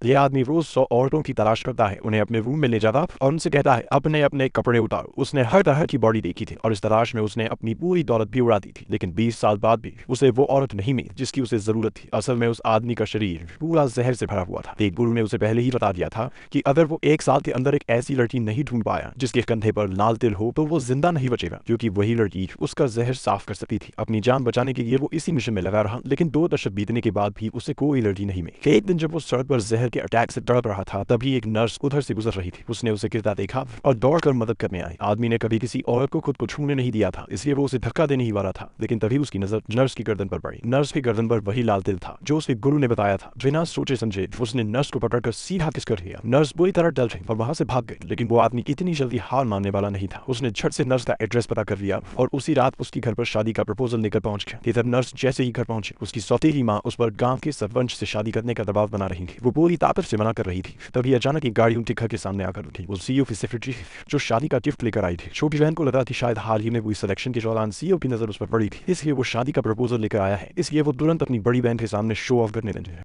ये आदमी रोज 100 औरतों की तलाश करता है, उन्हें अपने रूम में ले जाता और उनसे कहता है अपने अपने कपड़े उतारो। उसने हर तरह की बॉडी देखी थी और इस तलाश में उसने अपनी पूरी दौलत भी उड़ा दी थी, लेकिन 20 साल बाद भी उसे वो औरत नहीं मिली जिसकी उसे जरूरत थी। असल में उस आदमी का शरीर पूरा जहर से भरा हुआ था। एक गुरु ने उसे पहले ही बता दिया था कि अगर वो 1 साल के अंदर एक ऐसी लड़की नहीं ढूंढ पाया जिसके कंधे पर लाल तिल हो तो वो जिंदा नहीं बचेगा, क्योंकि वही लड़की उसका जहर साफ कर सकती थी। अपनी जान बचाने के लिए वो इसी मिशन में लगा रहा, लेकिन 2 दशक बीतने के बाद भी उसे कोई लड़की नहीं मिली। एक दिन जब वो सड़क पर जहर के अटैक से तड़प रहा था, तभी एक नर्स उधर से गुजर रही थी। उसने उसे गिरता देखा और दौड़कर मदद करने आई। आदमी ने कभी किसी औरत को खुद को छूने नहीं दिया था, इसलिए वो उसे धक्का देने ही वाला था, लेकिन तभी उसकी नजर नर्स की गर्दन पर पड़ी। नर्स की गर्दन पर वही लाल तिल था जो उसके गुरु ने बताया था। बिना सोचे समझे उसने नर्स को पकड़कर सीधा किस कर दिया। नर्स बुरी तरह डर गई और वहां से भाग गई, लेकिन वो आदमी इतनी जल्दी हार मानने वाला नहीं था। उसने झट से नर्स का एड्रेस पता कर लिया और उसी रात उसकी घर पर शादी का प्रपोजल लेकर पहुंच गया। इधर नर्स जैसे ही घर पहुंची, उसकी सौतेली माँ उस पर गांव के सरपंच से शादी करने का दबाव बना रही थी। वो पूरी ताकत से मना कर रही थी। तभी अचानक एक गाड़ी उनके घर के सामने आकर रुकी। वो सीईओ की सेक्रेटरी जो शादी का गिफ्ट लेकर आई थी। छोटी बहन को लगा कि शायद हाल ही में हुई सिलेक्शन के दौरान सीईओ की नजर उस पर पड़ी थी, इसलिए वो शादी का प्रपोजल लेकर आया है। इसलिए वो तुरंत अपनी बड़ी बहन के सामने शो ऑफ करने लगे।